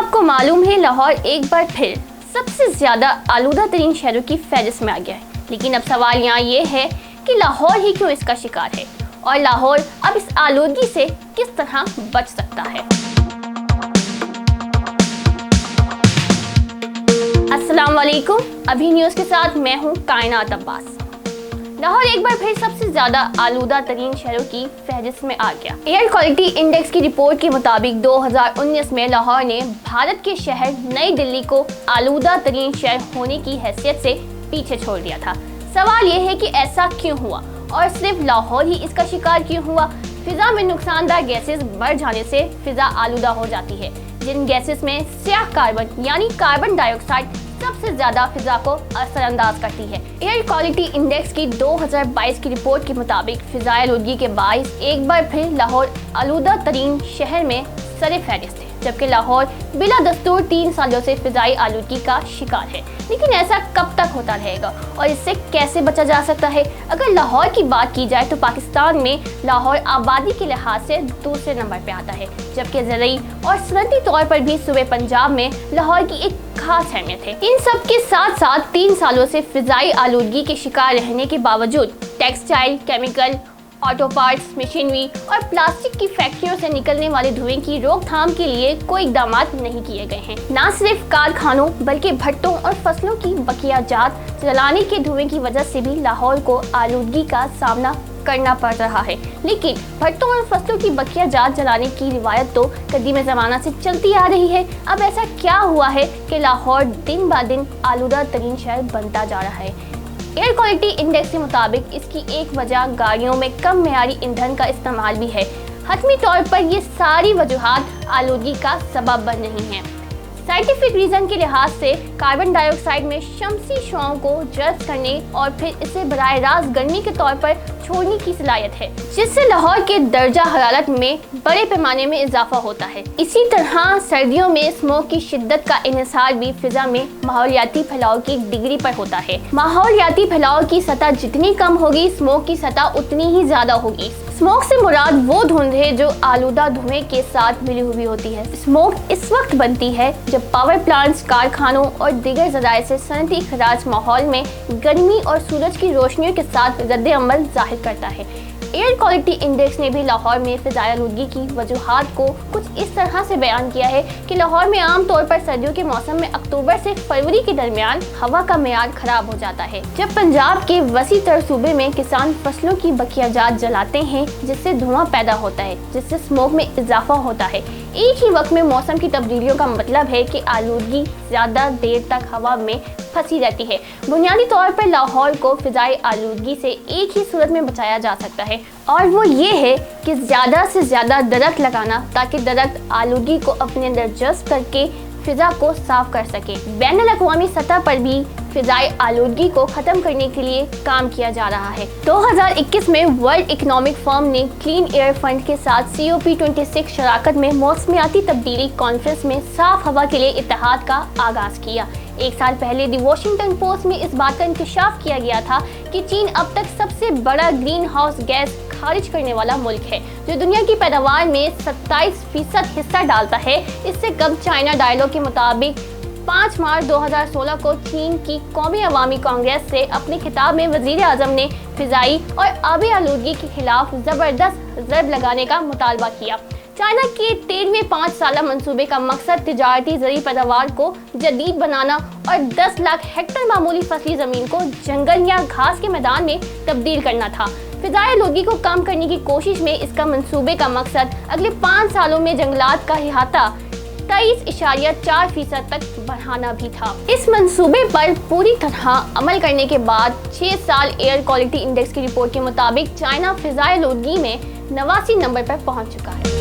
آپ کو معلوم ہے لاہور ایک بار پھر سب سے زیادہ آلودہ ترین شہروں کی فہرست میں آ گیا ہے، لیکن اب سوال یہاں یہ ہے کہ لاہور ہی کیوں اس کا شکار ہے اور لاہور اب اس آلودگی سے کس طرح بچ سکتا ہے۔ السلام علیکم، ابھی نیوز کے ساتھ میں ہوں کائنات عباس۔ لاہور ایک بار پھر سب سے زیادہ آلودہ ترین شہروں کی فہرست میں آ گیا۔ ایئر کوالٹی انڈیکس کی رپورٹ کے مطابق 2019 میں لاہور نے بھارت کے شہر نئی دلی کو آلودہ ترین شہر ہونے کی حیثیت سے پیچھے چھوڑ دیا تھا۔ سوال یہ ہے کہ ایسا کیوں ہوا اور صرف لاہور ہی اس کا شکار کیوں ہوا؟ فضا میں نقصان دہ گیسز بڑھ جانے سے فضا آلودہ ہو جاتی ہے، جن گیسز میں سیاہ کاربن یعنی کاربن ڈائی آکسائڈ سب سے زیادہ فضا کو اثر انداز کرتی ہے۔ ایئر کوالٹی انڈیکس کی 2022 کی رپورٹ کے مطابق فضائی آلودگی کے باعث ایک بار پھر لاہور آلودہ ترین شہر میں سر فہرست ہے، جبکہ لاہور بلا دستور 3 سالوں سے فضائی آلودگی کا شکار ہے۔ لیکن ایسا کب تک ہوتا رہے گا اور اس سے کیسے بچا جا سکتا ہے؟ اگر لاہور کی بات کی جائے تو پاکستان میں لاہور آبادی کے لحاظ سے دوسرے نمبر پہ آتا ہے، جبکہ زرعی اور صنعتی طور پر بھی صوبے پنجاب میں لاہور کی ایک خاص اہمیت ہے۔ ان سب کے ساتھ ساتھ 3 سالوں سے فضائی آلودگی کے شکار رہنے کے باوجود textile, chemical, auto parts, machinery اور پلاسٹک کی فیکٹریوں سے نکلنے والے دھوئیں کی روک تھام کے لیے کوئی اقدامات نہیں کیے گئے ہیں۔ نہ صرف کارخانوں بلکہ بھٹوں اور فصلوں کی بقیہ جات جلانے کے دھوئیں کی وجہ سے بھی لاہور کو آلودگی کا سامنا کرنا پڑ رہا ہے۔ لیکن بھٹوں اور فصلوں کی بقیہ جات جلانے کی روایت تو قدیم زمانہ سے چلتی آ رہی ہے۔ اب ایسا کیا ہوا ہے کہ لاہور دن بہ دن آلودہ ترین شہر بنتا جا رہا ہے؟ ایئر کوالٹی انڈیکس کے مطابق اس کی ایک وجہ گاڑیوں میں کم معیاری ایندھن کا استعمال بھی ہے۔ حتمی طور پر یہ ساری وجوہات آلودگی کا سبب بن رہی ہیں۔ سائنٹیفک ریزن کے لحاظ سے کاربن ڈائی آکسائڈ میں شمسی شعاعوں کو جذب کرنے اور پھر اسے براہ راست گرمی کے طور پر چھوڑنے کی صلاحیت ہے، جس سے لاہور کے درجہ حرارت میں بڑے پیمانے میں اضافہ ہوتا ہے۔ اسی طرح سردیوں میں اسموگ کی شدت کا انحصار بھی فضا میں ماحولیاتی پھیلاؤ کی ڈگری پر ہوتا ہے۔ ماحولیاتی پھیلاؤ کی سطح جتنی کم ہوگی، اسموگ کی سطح اتنی ہی زیادہ ہوگی۔ اسموگ سے مراد وہ دھند ہے جو آلودہ دھوئیں کے ساتھ ملی ہوئی ہوتی ہے۔ اسموگ اس وقت بنتی ہے جب پاور پلانٹس، کارخانوں اور دیگر ذرائع سے صنعتی اخراج ماحول میں گرمی اور سورج کی روشنیوں کے ساتھ رد عمل ظاہر کرتا ہے۔ ایئر کوالٹی انڈیکس نے بھی لاہور میں فضائی آلودگی کی وجوہات کو کچھ اس طرح سے بیان کیا ہے کہ لاہور میں عام طور پر سردیوں کے موسم میں اکتوبر سے فروری کے درمیان ہوا کا معیار خراب ہو جاتا ہے، جب پنجاب کے وسیع تر صوبے میں کسان فصلوں کی بقیہ جات جلاتے ہیں، جس سے دھواں پیدا ہوتا ہے، جس سے اسموگ میں اضافہ ہوتا ہے۔ ایک ہی وقت میں موسم کی تبدیلیوں کا مطلب ہے کہ آلودگی زیادہ دیر تک ہوا میں پھنسی رہتی ہے۔ بنیادی طور پر لاہور کو فضائی آلودگی سے ایک ہی صورت میں بچایا جا سکتا ہے، اور وہ یہ ہے کہ زیادہ سے زیادہ درخت لگانا، تاکہ درخت آلودگی کو اپنے اندر جذب کر کے فضا کو صاف کر سکے۔ بین الاقوامی سطح پر بھی فضائی آلودگی کو ختم کرنے کے لیے کام کیا جا رہا ہے۔ 2021 میں ورلڈ اکنامک فورم نے کلین ایئر فنڈ کے ساتھ COP26 شراکت میں موسمیاتی تبدیلی کانفرنس میں صاف ہوا کے لیے اتحاد کا آغاز کیا۔ 1 سال پہلے دی واشنگٹن پوسٹ میں اس بات کا انکشاف کیا گیا تھا کہ چین اب تک سب سے بڑا گرین ہاؤس گیس خارج کرنے والا ملک ہے، جو دنیا کی پیداوار میں 27% حصہ ڈالتا ہے۔ اس سے قبل چائنا ڈائلاگ کے مطابق 5 مارچ 2016 کو چین کی قومی عوامی کانگریس سے اپنے خطاب میں وزیر اعظم نے فضائی اور آبی آلودگی کے خلاف زبردست ضرب لگانے کا مطالبہ کیا۔ چائنا کے 13ویں 5 سالہ منصوبے کا مقصد تجارتی زرعی پیداوار کو جدید بنانا اور 10 لاکھ ہیکٹر معمولی فصلی زمین کو جنگل یا گھاس کے میدان میں تبدیل کرنا تھا۔ فضائی آلودگی کو کم کرنے کی کوشش میں اس کا منصوبے کا مقصد اگلے 5 سالوں میں جنگلات کا احاطہ 23.4% تک بڑھانا بھی تھا۔ اس منصوبے پر پوری طرح عمل کرنے کے بعد 6 سال ایئر کوالٹی انڈیکس کی رپورٹ کے مطابق چائنا فضائی آلودگی میں 89 نمبر پر پہنچ چکا ہے۔